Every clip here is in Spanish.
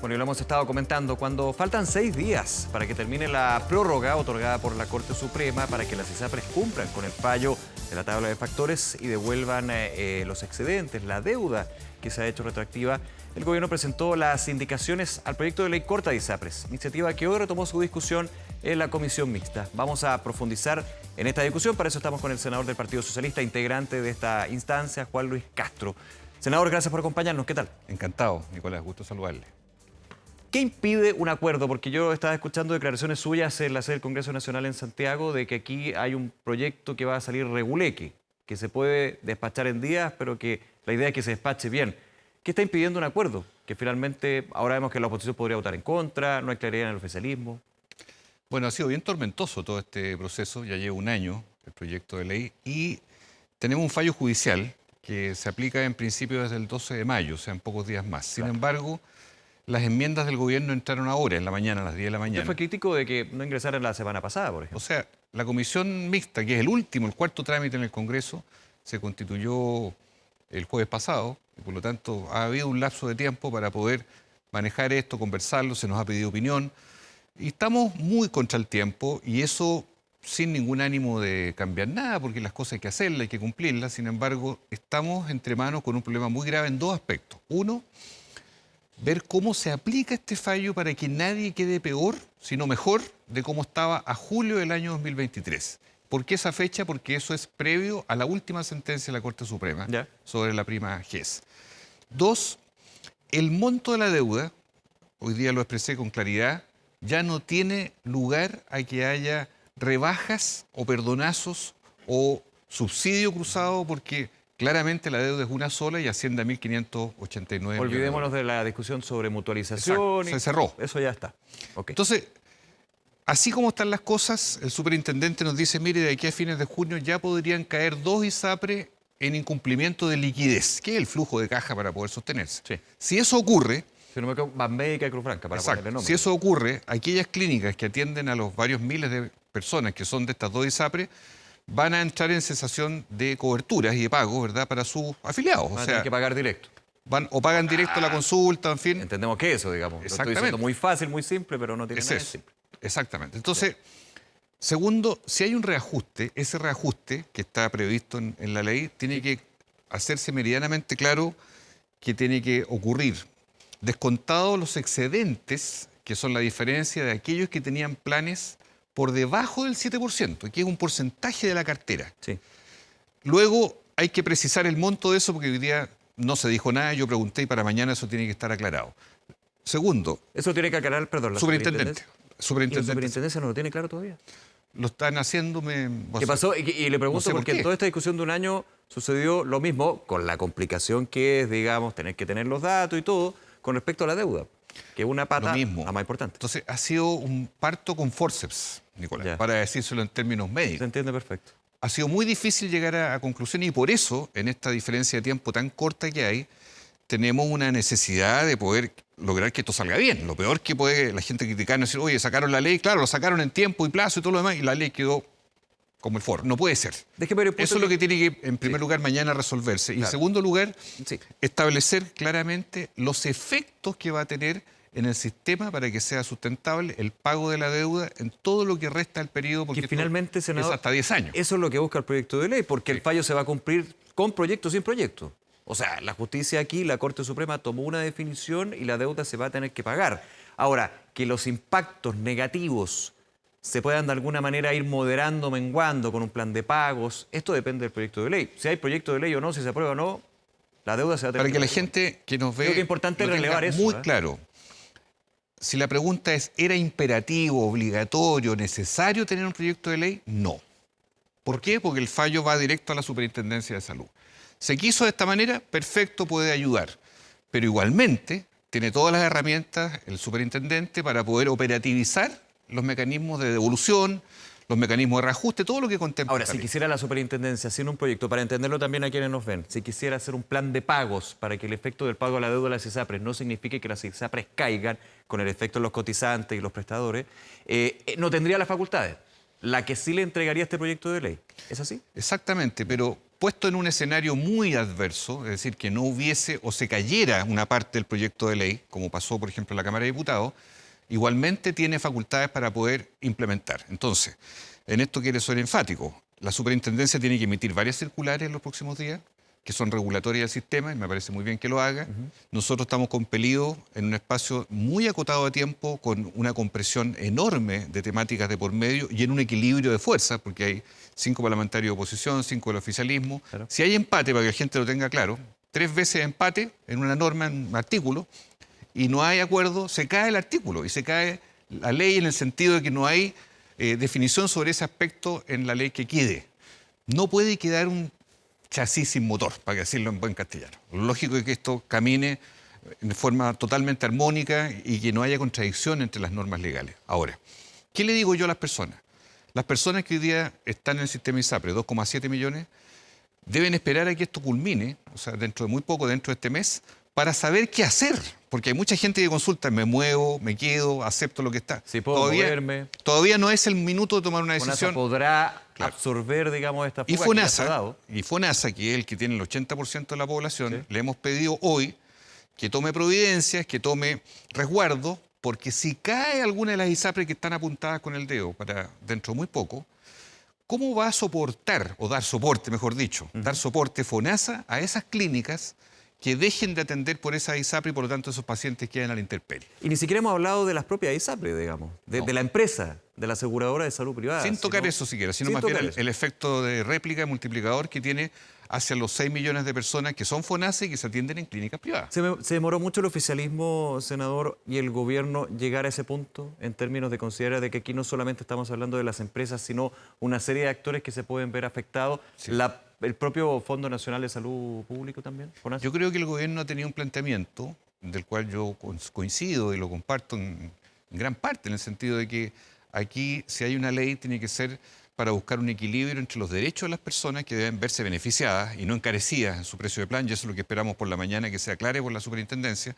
Bueno, y lo hemos estado comentando, cuando faltan 6 días para que termine la prórroga otorgada por la Corte Suprema para que las ISAPRES cumplan con el fallo de la tabla de factores y devuelvan los excedentes, la deuda que se ha hecho retroactiva, el gobierno presentó las indicaciones al proyecto de ley corta de ISAPRES, iniciativa que hoy retomó su discusión en la comisión mixta. Vamos a profundizar en esta discusión, para eso estamos con el senador del Partido Socialista, integrante de esta instancia, Juan Luis Castro. Senador, gracias por acompañarnos. ¿Qué tal? Encantado, Nicolás, gusto saludarle. ¿Qué impide un acuerdo? Porque yo estaba escuchando declaraciones suyas en la sede del Congreso Nacional en Santiago de que aquí hay un proyecto que va a salir reguleque, que se puede despachar en días, pero que la idea es que se despache bien. ¿Qué está impidiendo un acuerdo? Que finalmente ahora vemos que la oposición podría votar en contra, no hay claridad en el oficialismo. Bueno, ha sido bien tormentoso todo este proceso, ya lleva un año el proyecto de ley y tenemos un fallo judicial que se aplica en principio desde el 12 de mayo, o sea, en pocos días más. Sin embargo, las enmiendas del gobierno entraron ahora, en la mañana, a las 10 de la mañana. Usted fue crítico de que no ingresaran la semana pasada, por ejemplo. O sea, la comisión mixta, que es el cuarto trámite en el Congreso, se constituyó el jueves pasado y por lo tanto ha habido un lapso de tiempo para poder manejar esto, conversarlo, se nos ha pedido opinión y estamos muy contra el tiempo y eso sin ningún ánimo de cambiar nada porque las cosas hay que hacerlas, hay que cumplirlas. Sin embargo, estamos entre manos con un problema muy grave en dos aspectos. Uno, ver cómo se aplica este fallo para que nadie quede peor, sino mejor, de cómo estaba a julio del año 2023. ¿Por qué esa fecha? Porque eso es previo a la última sentencia de la Corte Suprema sobre la prima GES. Dos, el monto de la deuda, hoy día lo expresé con claridad, ya no tiene lugar a que haya rebajas o perdonazos o subsidio cruzado porque claramente la deuda es una sola y asciende a 1.589 Olvidémonos de la discusión sobre mutualización. Exacto, se cerró. Eso ya está. Okay. Entonces, así como están las cosas, el superintendente nos dice, mire, de aquí a fines de junio ya podrían caer 2 ISAPRES en incumplimiento de liquidez, que es el flujo de caja para poder sostenerse. Sí. Si eso ocurre... Si no me equivoco, Banmédica y Cruz Blanca, para ponerle nombre. Si eso ocurre, aquellas clínicas que atienden a los varios miles de personas que son de estas 2 ISAPRES, van a entrar en cesación de coberturas y de pagos, ¿verdad?, para sus afiliados. O sea, hay que pagar directo. O pagan directo la consulta, en fin. Entendemos que eso, digamos. Lo estoy diciendo muy fácil, muy simple, pero no tiene nada de simple. Exactamente. Entonces, segundo, si hay un reajuste, ese reajuste que está previsto en la ley, tiene que hacerse meridianamente claro que tiene que ocurrir descontados los excedentes, que son la diferencia de aquellos que tenían planes por debajo del 7%, que es un porcentaje de la cartera. Sí. Luego hay que precisar el monto de eso, porque hoy día no se dijo nada, yo pregunté y para mañana eso tiene que estar aclarado. Segundo... Eso tiene que aclarar, perdón, la superintendencia. ¿Y la superintendencia no lo tiene claro todavía? Lo están haciendo... ¿Qué pasó? Y le pregunto porque en toda esta discusión de un año sucedió lo mismo, con la complicación que es, digamos, tener que tener los datos y todo, con respecto a la deuda, que es una pata la más importante. Entonces, ha sido un parto con forceps, Nicolás, para decírselo en términos médicos. Se entiende perfecto. Ha sido muy difícil llegar a conclusiones y por eso, en esta diferencia de tiempo tan corta que hay, tenemos una necesidad de poder lograr que esto salga bien. Lo peor que puede la gente criticar es decir, oye, sacaron la ley, claro, lo sacaron en tiempo y plazo y todo lo demás, y la ley quedó como el foro. No puede ser. Eso es lo que tiene que, en primer lugar, mañana resolverse. Y en segundo lugar, establecer claramente los efectos que va a tener en el sistema para que sea sustentable el pago de la deuda en todo lo que resta del periodo, porque finalmente, senador, es hasta 10 años. Eso es lo que busca el proyecto de ley, porque el fallo se va a cumplir con proyecto o sin proyecto. O sea, la justicia aquí, la Corte Suprema tomó una definición y la deuda se va a tener que pagar. Ahora, que los impactos negativos se puedan de alguna manera ir moderando, menguando con un plan de pagos, esto depende del proyecto de ley. Si hay proyecto de ley o no, si se aprueba o no, la deuda se va a tener que pagar. Para que la gente que nos ve... Creo que es importante relevar eso. Muy claro. Si la pregunta es, ¿era imperativo, obligatorio, necesario tener un proyecto de ley? No. ¿Por qué? Porque el fallo va directo a la Superintendencia de Salud. Se quiso de esta manera, perfecto, puede ayudar. Pero igualmente tiene todas las herramientas el superintendente para poder operativizar los mecanismos de devolución, los mecanismos de reajuste, todo lo que contempla. Ahora, si quisiera la superintendencia hacer un proyecto, para entenderlo también a quienes nos ven, si quisiera hacer un plan de pagos para que el efecto del pago a la deuda de las ISAPRES no signifique que las ISAPRES caigan con el efecto de los cotizantes y los prestadores, no tendría las facultades. La que sí le entregaría este proyecto de ley. ¿Es así? Exactamente, pero puesto en un escenario muy adverso, es decir, que no hubiese o se cayera una parte del proyecto de ley, como pasó, por ejemplo, en la Cámara de Diputados, igualmente tiene facultades para poder implementar. Entonces, en esto quiero ser enfático. La superintendencia tiene que emitir varias circulares en los próximos días, que son regulatorias del sistema, y me parece muy bien que lo haga. Nosotros estamos compelidos en un espacio muy acotado de tiempo, con una compresión enorme de temáticas de por medio y en un equilibrio de fuerzas, porque hay 5 parlamentarios de oposición, 5 del oficialismo. Claro. Si hay empate, para que la gente lo tenga claro, 3 veces empate en una norma, en un artículo, y no hay acuerdo, se cae el artículo y se cae la ley en el sentido de que no hay definición sobre ese aspecto en la ley que quede. No puede quedar un chasis sin motor, para decirlo en buen castellano. Lo lógico es que esto camine de forma totalmente armónica y que no haya contradicción entre las normas legales. Ahora, ¿qué le digo yo a las personas? Las personas que hoy día están en el sistema ISAPRE, 2,7 millones, deben esperar a que esto culmine, o sea, dentro de muy poco, dentro de este mes, para saber qué hacer. Porque hay mucha gente que consulta, me muevo, me quedo, acepto lo que está. Si puedo moverme. Todavía no es el minuto de tomar una decisión. FONASA podrá absorber, digamos, esta fuga que ya se ha dado. Y FONASA, que es el que tiene el 80% de la población, le hemos pedido hoy que tome providencias, que tome resguardo, porque si cae alguna de las ISAPRE que están apuntadas con el dedo para dentro de muy poco, ¿cómo va a soportar, o dar soporte, mejor dicho, dar soporte FONASA a esas clínicas que dejen de atender por esa ISAPRE y por lo tanto esos pacientes quedan a la intemperie? Y ni siquiera hemos hablado de las propias ISAPRE, digamos, de la empresa, de la aseguradora de salud privada. Sin tocar eso siquiera, sino más bien el efecto de réplica multiplicador que tiene hacia los 6 millones de personas que son FONASA y que se atienden en clínicas privadas. ¿Se demoró mucho el oficialismo, senador, y el gobierno llegar a ese punto en términos de considerar de que aquí no solamente estamos hablando de las empresas, sino una serie de actores que se pueden ver afectados? Sí. ¿El propio Fondo Nacional de Salud Público también? Yo creo que el gobierno ha tenido un planteamiento del cual yo coincido y lo comparto en gran parte, en el sentido de que aquí, si hay una ley, tiene que ser para buscar un equilibrio entre los derechos de las personas que deben verse beneficiadas y no encarecidas en su precio de plan, y eso es lo que esperamos por la mañana que se aclare por la superintendencia,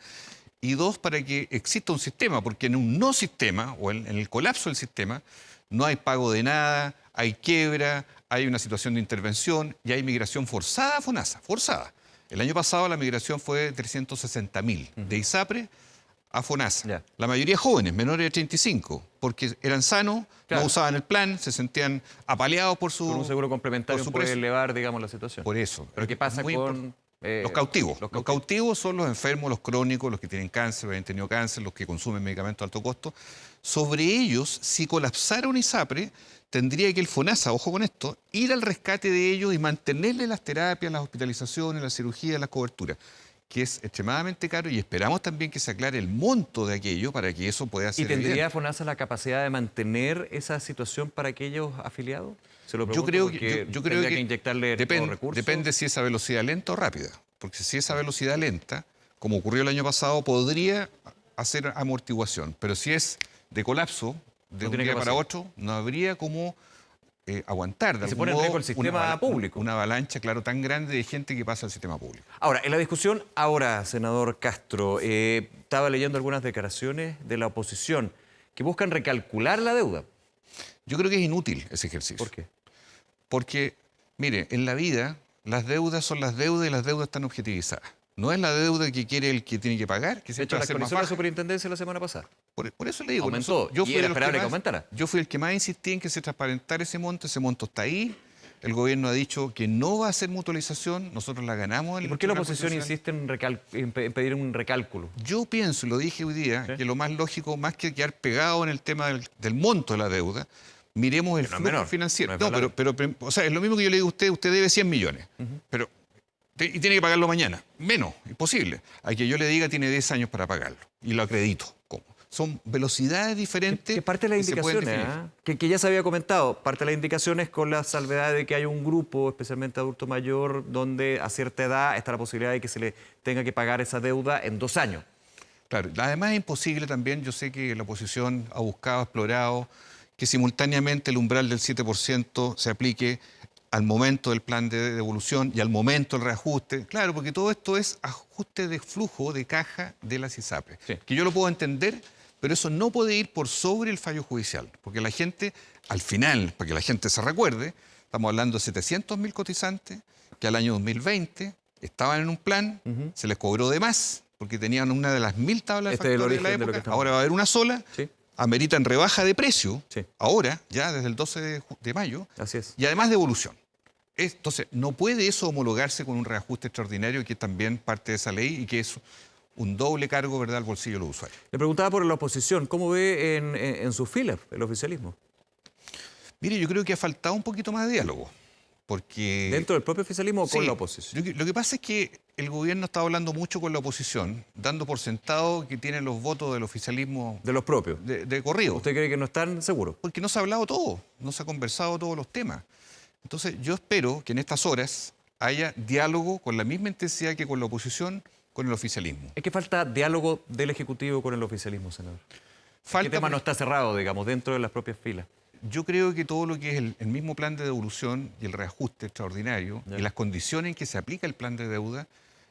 y 2, para que exista un sistema, porque en un no sistema, o en el colapso del sistema, no hay pago de nada, hay quiebra, hay una situación de intervención y hay migración forzada a FONASA, forzada. El año pasado la migración fue 360.000 de ISAPRE a FONASA. La mayoría jóvenes, menores de 35, porque eran sanos, no usaban el plan, se sentían apaleados por su... Con un seguro complementario puede elevar, digamos, la situación. Por eso. Pero ¿qué pasa con...? Los cautivos. Los cautivos son los enfermos, los crónicos, los que tienen cáncer, los que han tenido cáncer, los que consumen medicamentos de alto costo. Sobre ellos, si colapsara un ISAPRE, tendría que el FONASA, ojo con esto, ir al rescate de ellos y mantenerle las terapias, las hospitalizaciones, las cirugías, las coberturas, que es extremadamente caro, y esperamos también que se aclare el monto de aquello para que eso pueda ser evidente. ¿Y tendría FONASA la capacidad de mantener esa situación para aquellos afiliados? Yo creo que inyectarle recursos. Depende si esa velocidad lenta o rápida, porque si esa velocidad lenta, como ocurrió el año pasado, podría hacer amortiguación, pero si es de colapso de un día para otro, no habría como aguantar de se pone en riesgo el sistema público. Una avalancha, claro, tan grande de gente que pasa al sistema público. Ahora, en la discusión, senador Castro, estaba leyendo algunas declaraciones de la oposición que buscan recalcular la deuda. Yo creo que es inútil ese ejercicio. ¿Por qué? Porque, mire, en la vida las deudas son las deudas y las deudas están objetivizadas. No es la deuda que quiere el que tiene que pagar, que de hecho, la actualizó la superintendencia la semana pasada. Por eso le digo. Aumentó, y era esperable que aumentara. Yo fui el que más insistí en que se transparentara ese monto está ahí. El gobierno ha dicho que no va a hacer mutualización, nosotros la ganamos. ¿Y por qué la oposición insiste en pedir un recálculo? Yo pienso, y lo dije hoy día, que lo más lógico, más que quedar pegado en el tema del monto de la deuda, miremos el flujo financiero. Pero, o sea, es lo mismo que yo le digo a usted debe 100 millones, pero y tiene que pagarlo mañana. Menos, imposible. A que yo le diga tiene 10 años para pagarlo, y lo acredito. ¿Cómo? Son velocidades diferentes. Que parte de las indicaciones, que ya se había comentado, parte de las indicaciones con la salvedad de que hay un grupo, especialmente adulto mayor, donde a cierta edad está la posibilidad de que se le tenga que pagar esa deuda en 2 años. Claro, además es imposible también, yo sé que la oposición ha buscado, explorado, que simultáneamente el umbral del 7% se aplique al momento del plan de devolución y al momento del reajuste. Claro, porque todo esto es ajuste de flujo de caja de las ISAPRE. Sí. Que yo lo puedo entender, pero eso no puede ir por sobre el fallo judicial. Porque la gente, al final, para que la gente se recuerde, estamos hablando de 700.000 cotizantes que al año 2020 estaban en un plan, se les cobró de más, porque tenían una de las 1000 tablas de factores de la época, ahora va a haber una sola, Sí. ameritan rebaja de precio, Sí. ahora, ya desde el 12 de mayo, Así es. y además devolución. Entonces, no puede eso homologarse con un reajuste extraordinario que es también parte de esa ley y que es un doble cargo, ¿verdad?, al bolsillo de los usuarios. Le preguntaba por la oposición, ¿cómo ve en sus filas el oficialismo? Mire, yo creo que ha faltado un poquito más de diálogo, porque... ¿Dentro del propio oficialismo o con Sí, la oposición? lo que pasa es que el gobierno está hablando mucho con la oposición, dando por sentado que tienen los votos del oficialismo De los propios. de corrido. ¿Usted cree que no están seguros? Porque no se ha hablado todo, no se ha conversado todos los temas. Entonces, yo espero que en estas horas haya diálogo con la misma intensidad que con la oposición, con el oficialismo. Es que falta diálogo del Ejecutivo con el oficialismo, senador. ¿Qué tema no está cerrado, digamos, dentro de las propias filas? Yo creo que todo lo que es el mismo plan de devolución y el reajuste extraordinario y las condiciones en que se aplica el plan de deuda,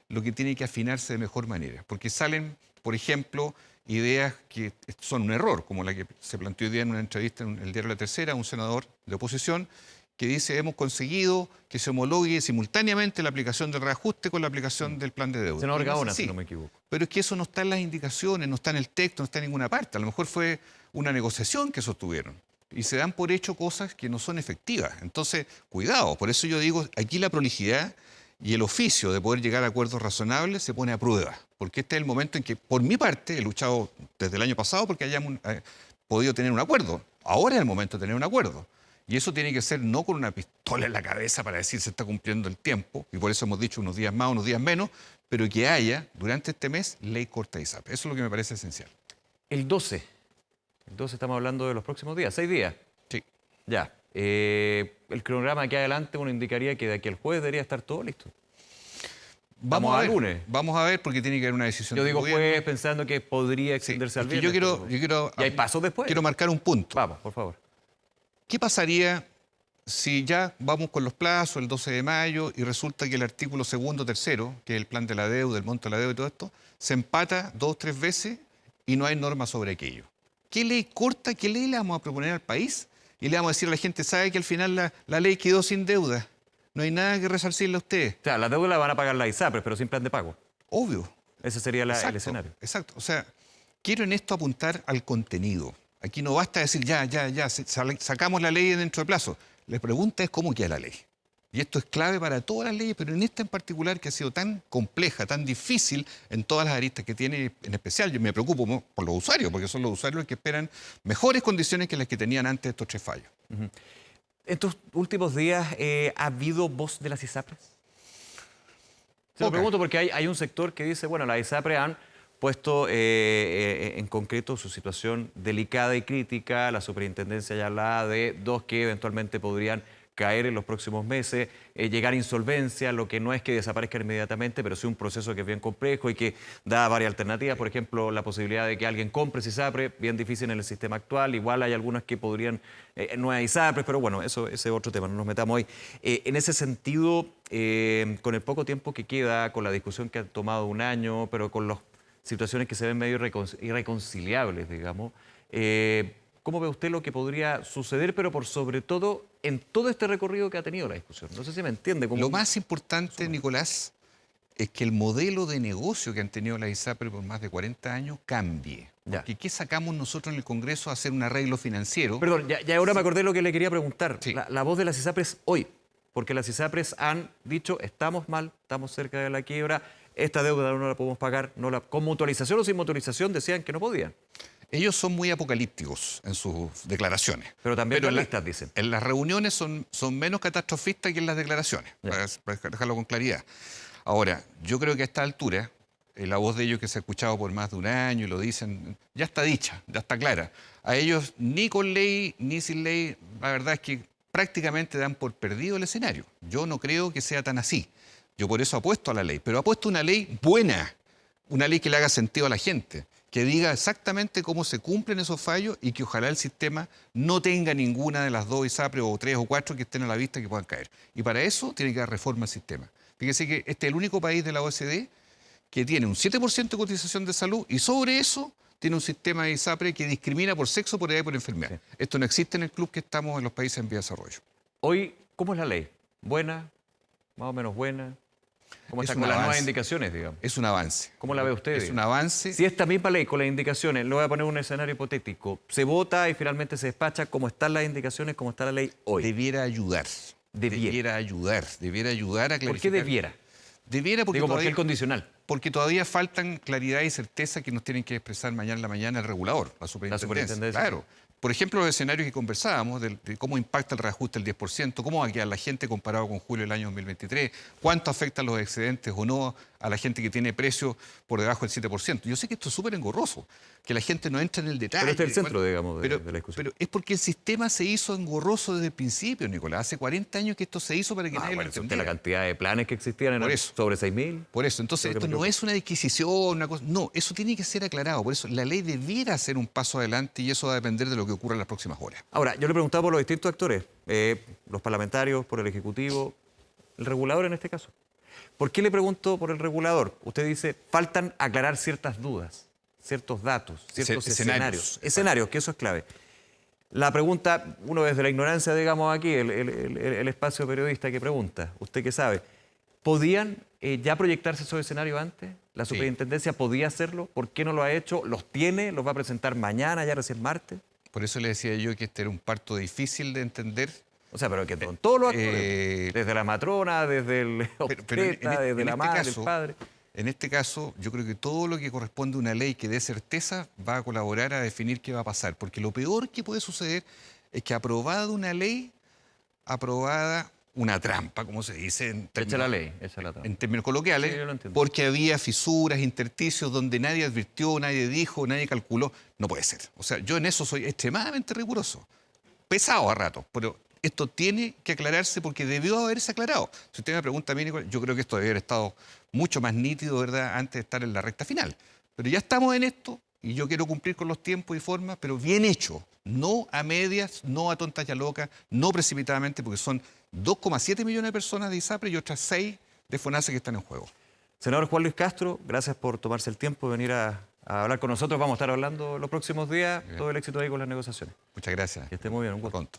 lo que tiene que afinarse de mejor manera. Porque salen, por ejemplo, ideas que son un error, como la que se planteó hoy día en una entrevista en el diario La Tercera, un senador de oposición, que dice hemos conseguido que se homologue simultáneamente la aplicación del reajuste con la aplicación del plan de deuda. Senador Y no es Gaona, así. si no me equivoco. Pero es que eso no está en las indicaciones, no está en el texto, no está en ninguna parte. A lo mejor fue una negociación que sostuvieron. Y se dan por hecho cosas que no son efectivas. Entonces, cuidado. Por eso yo digo, aquí la prolijidad y el oficio de poder llegar a acuerdos razonables se pone a prueba. Porque este es el momento en que, por mi parte, he luchado desde el año pasado porque hayamos podido tener un acuerdo. Ahora es el momento de tener un acuerdo. Y eso tiene que ser no con una pistola en la cabeza para decir se está cumpliendo el tiempo, y por eso hemos dicho unos días más, unos días menos, pero que haya, durante este mes, ley corta de ISAPRE. Eso es lo que me parece esencial. El 12 estamos hablando de los próximos días, 6 días. Sí. Ya. El cronograma aquí adelante uno indicaría que de aquí al jueves debería estar todo listo. Vamos a ver. Lunes. Vamos a ver porque tiene que haber una decisión Yo del digo gobierno. Jueves pensando que podría extenderse al viernes. Yo quiero, ¿Y hay pasos después? Quiero marcar un punto. Vamos, por favor. ¿Qué pasaría si ya vamos con los plazos, el 12 de mayo, y resulta que el artículo segundo, tercero, que es el plan de la deuda, el monto de la deuda y todo esto, se empata 2 o 3 veces y no hay norma sobre aquello? ¿Qué ley corta, qué ley le vamos a proponer al país? Y le vamos a decir a la gente, ¿sabe que al final la ley quedó sin deuda? No hay nada que resarcirle a ustedes. O sea, la deuda la van a pagar la ISAPRES, pero sin plan de pago. Obvio. Ese sería el escenario. Exacto. O sea, quiero en esto apuntar al contenido. Aquí no basta decir, ya, sacamos la ley dentro de plazo. La pregunta es cómo queda la ley. Y esto es clave para todas las leyes, pero en esta en particular que ha sido tan compleja, tan difícil en todas las aristas que tiene, en especial yo me preocupo por los usuarios, porque son los usuarios los que esperan mejores condiciones que las que tenían antes de estos 3 fallos. ¿Estos últimos días ha habido voz de las ISAPRES? Se lo Poca. pregunto porque hay un sector que dice, bueno, las ISAPRES han puesto en concreto su situación delicada y crítica. La superintendencia ya hablaba de 2 que eventualmente podrían caer en los próximos meses, llegar a insolvencia, lo que no es que desaparezcan inmediatamente, pero sí un proceso que es bien complejo y que da varias alternativas. Por ejemplo, la posibilidad de que alguien compre ISAPRES, bien difícil en el sistema actual. Igual hay algunas que podrían, no hay ISAPRES, pero bueno, ese es otro tema, no nos metamos hoy. En ese sentido, con el poco tiempo que queda, con la discusión que ha tomado un año, pero con las situaciones que se ven medio irreconciliables, digamos, ¿cómo ve usted lo que podría suceder, pero por sobre todo en todo este recorrido que ha tenido la discusión? No sé si me entiende. Lo más importante, Nicolás, es que el modelo de negocio que han tenido las ISAPRES por más de 40 años cambie. Ya. Porque ¿qué sacamos nosotros en el Congreso a hacer un arreglo financiero? Perdón, ya ahora me acordé lo que le quería preguntar. Sí. La voz de las ISAPRES hoy, porque las ISAPRES han dicho, estamos mal, estamos cerca de la quiebra, esta deuda no la podemos pagar, con mutualización o sin mutualización decían que no podían. Ellos son muy apocalípticos en sus declaraciones. Pero también en realistas, dicen. En las reuniones son menos catastrofistas que en las declaraciones, para dejarlo con claridad. Ahora, yo creo que a esta altura, la voz de ellos que se ha escuchado por más de un año y lo dicen, ya está dicha, ya está clara. A ellos, ni con ley, ni sin ley, la verdad es que prácticamente dan por perdido el escenario. Yo no creo que sea tan así. Yo por eso apuesto a la ley, pero apuesto a una ley buena, una ley que le haga sentido a la gente, que diga exactamente cómo se cumplen esos fallos y que ojalá el sistema no tenga ninguna de las 2 ISAPRES o 3 o 4 que estén a la vista que puedan caer. Y para eso tiene que dar reforma al sistema. Fíjese que este es el único país de la OECD que tiene un 7% de cotización de salud y sobre eso tiene un sistema de ISAPRE que discrimina por sexo, por edad y por enfermedad. Sí. Esto no existe en el club que estamos en los países en vía de desarrollo. Hoy, ¿cómo es la ley? ¿Buena? más o menos buena. ¿Cómo Es está un con las nuevas avance. indicaciones, digamos? Es un avance. ¿Cómo la ve usted? Es un avance. Si esta misma ley con las indicaciones, le voy a poner un escenario hipotético, se vota y finalmente se despacha, ¿cómo están las indicaciones, cómo está la ley hoy? Debiera ayudar. Debiera. Debiera ayudar a clarificar. ¿Por qué debiera? Debiera porque Digo, ¿por qué todavía, el condicional? porque todavía faltan claridad y certeza que nos tienen que expresar mañana en la mañana el regulador, la superintendencia. superintendencia. Claro. Por ejemplo, los escenarios que conversábamos, de cómo impacta el reajuste del 10%, cómo va a quedar la gente comparado con julio del año 2023, cuánto afectan los excedentes o no a la gente que tiene precios por debajo del 7%. Yo sé que esto es súper engorroso, que la gente no entra en el detalle. Pero este es el centro, digamos, de pero, la discusión. Pero es porque el sistema se hizo engorroso desde el principio, Nicolás. Hace 40 años que esto se hizo para que nadie lo Bueno, usted entendiera. la cantidad de planes que existían Por eran eso. sobre 6.000. Por eso, entonces Lo que esto me no preocupa. es una disquisición, una cosa. No, eso tiene que ser aclarado. Por eso la ley debiera ser un paso adelante y eso va a depender de lo que ocurra en las próximas horas. Ahora, yo le preguntaba por los distintos actores, los parlamentarios, por el Ejecutivo, el regulador en este caso. ¿Por qué le pregunto por el regulador? Usted dice, faltan aclarar ciertas dudas, ciertos datos, ciertos Escenarios. escenarios, que eso es clave. La pregunta, uno desde la ignorancia, digamos aquí, el espacio periodista que pregunta, ¿usted qué sabe? ¿Podían ya proyectarse esos escenarios antes? ¿La Sí. superintendencia podía hacerlo? ¿Por qué no lo ha hecho? ¿Los tiene? ¿Los va a presentar mañana, ya recién martes? Por eso le decía yo que este era un parto difícil de entender. O sea, pero que con todos los actores, desde la matrona, desde el obstetra, desde la madre, el padre. En este caso, yo creo que todo lo que corresponde a una ley que dé certeza va a colaborar a definir qué va a pasar. Porque lo peor que puede suceder es que aprobada una ley, aprobada una trampa, como se dice en Echa la ley, echa la trampa. en términos coloquiales, Sí, yo lo entiendo. porque había fisuras, intersticios donde nadie advirtió, nadie dijo, nadie calculó. No puede ser. O sea, yo en eso soy extremadamente riguroso. Pesado a rato, pero esto tiene que aclararse porque debió haberse aclarado. Si usted me pregunta a mí, Nicolás, yo creo que esto debe haber estado mucho más nítido, ¿verdad?, antes de estar en la recta final. Pero ya estamos en esto y yo quiero cumplir con los tiempos y formas, pero bien hecho. No a medias, no a tontas y a locas, no precipitadamente, porque son 2,7 millones de personas de ISAPRE y otras 6 de FONASA que están en juego. Senador Juan Luis Castro, gracias por tomarse el tiempo de venir a hablar con nosotros. Vamos a estar hablando los próximos días. Todo el éxito ahí con las negociaciones. Muchas gracias. Que esté muy bien, un Hasta gusto. pronto.